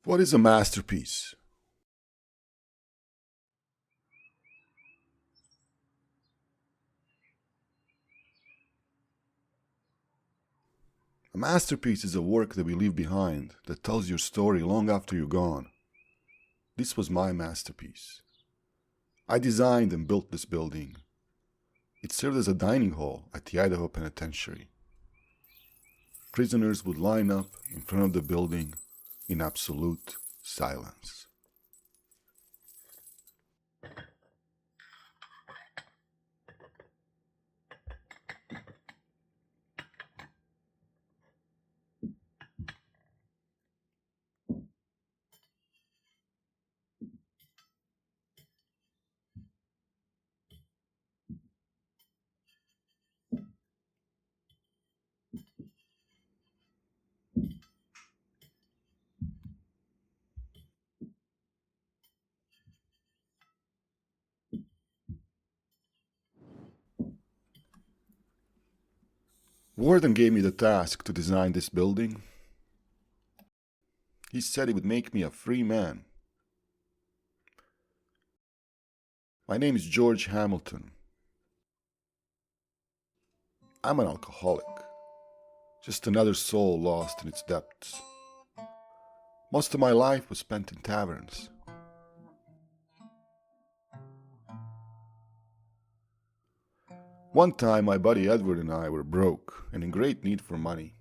What is a masterpiece? A masterpiece is a work that we leave behind that tells your story long after you're gone. This was my masterpiece. I designed and built this building. It served as a dining hall at the Idaho Penitentiary. Prisoners would line up in front of the building in absolute silence. Warden gave me the task to design this building. He said it would make me a free man. My name is George Hamilton. I'm an alcoholic, just another soul lost in its depths. Most of my life was spent in taverns. One time, my buddy Edward and I were broke and in great need for money.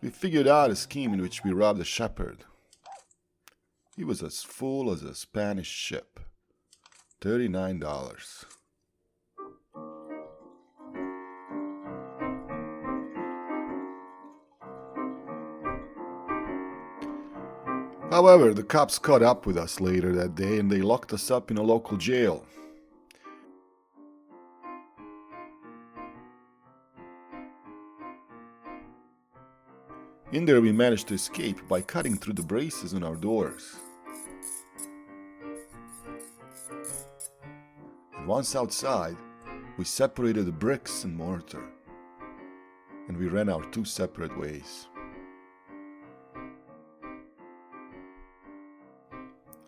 We figured out a scheme in which we robbed a shepherd. He was as full as a Spanish ship. $39. However, the cops caught up with us later that day and they locked us up in a local jail. In there, we managed to escape by cutting through the braces on our doors. And once outside, we separated the bricks and mortar, and we ran our two separate ways.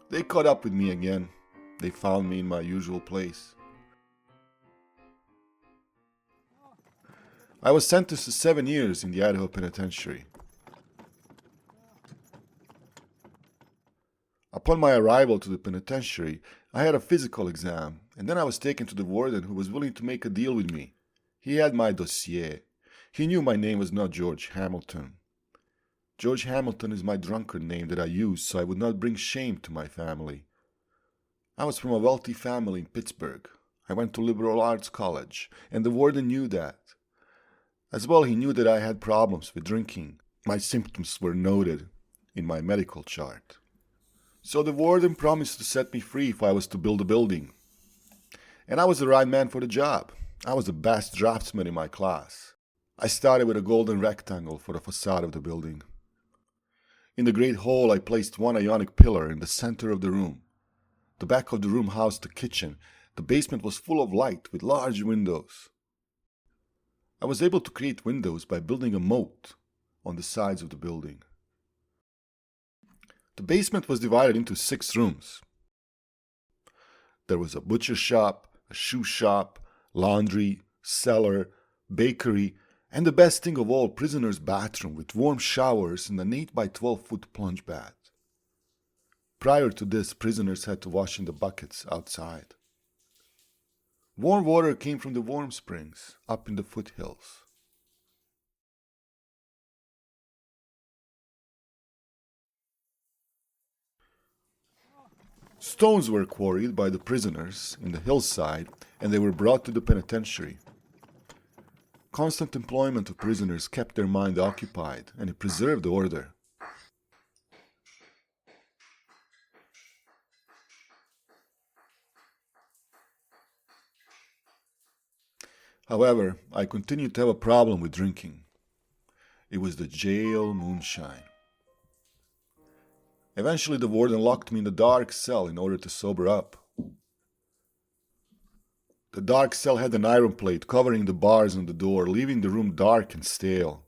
They caught up with me again. They found me in my usual place. I was sentenced to 7 years in the Idaho Penitentiary. Upon my arrival to the penitentiary, I had a physical exam, and then I was taken to the warden who was willing to make a deal with me. He had my dossier. He knew my name was not George Hamilton. George Hamilton is my drunkard name that I use so I would not bring shame to my family. I was from a wealthy family in Pittsburgh. I went to liberal arts college, and the warden knew that. As well, he knew that I had problems with drinking. My symptoms were noted in my medical chart. So the warden promised to set me free if I was to build a building. And I was the right man for the job. I was the best draftsman in my class. I started with a golden rectangle for the facade of the building. In the great hall, I placed one ionic pillar in the center of the room. The back of the room housed the kitchen. The basement was full of light with large windows. I was able to create windows by building a moat on the sides of the building. The basement was divided into 6 rooms. There was a butcher shop, a shoe shop, laundry, cellar, bakery, and the best thing of all, prisoners' bathroom with warm showers and an 8 by 12-foot plunge bath. Prior to this, prisoners had to wash in the buckets outside. Warm water came from the warm springs up in the foothills. Stones were quarried by the prisoners in the hillside, and they were brought to the penitentiary. Constant employment of prisoners kept their mind occupied, and it preserved order. However, I continued to have a problem with drinking. It was the jail moonshine. Eventually, the warden locked me in the dark cell in order to sober up. The dark cell had an iron plate covering the bars on the door, leaving the room dark and stale.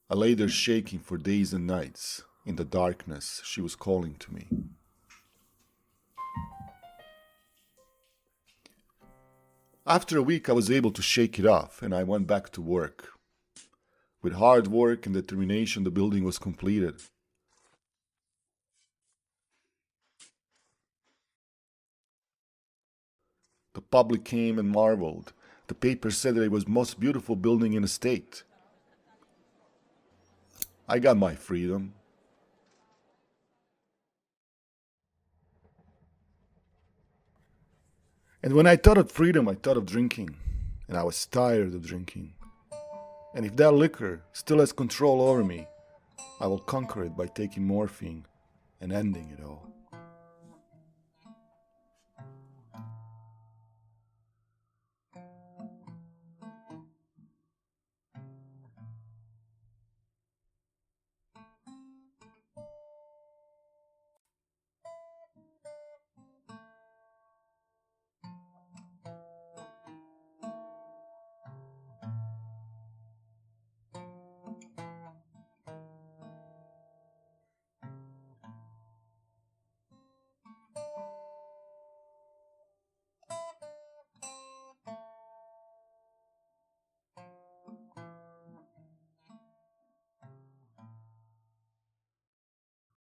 I lay there shaking for days and nights. In the darkness, she was calling to me. After a week, I was able to shake it off, and I went back to work. With hard work and determination, the building was completed. The public came and marveled. The paper said that it was the most beautiful building in the state. I got my freedom. And when I thought of freedom, I thought of drinking. And I was tired of drinking. And if that liquor still has control over me, I will conquer it by taking morphine and ending it all.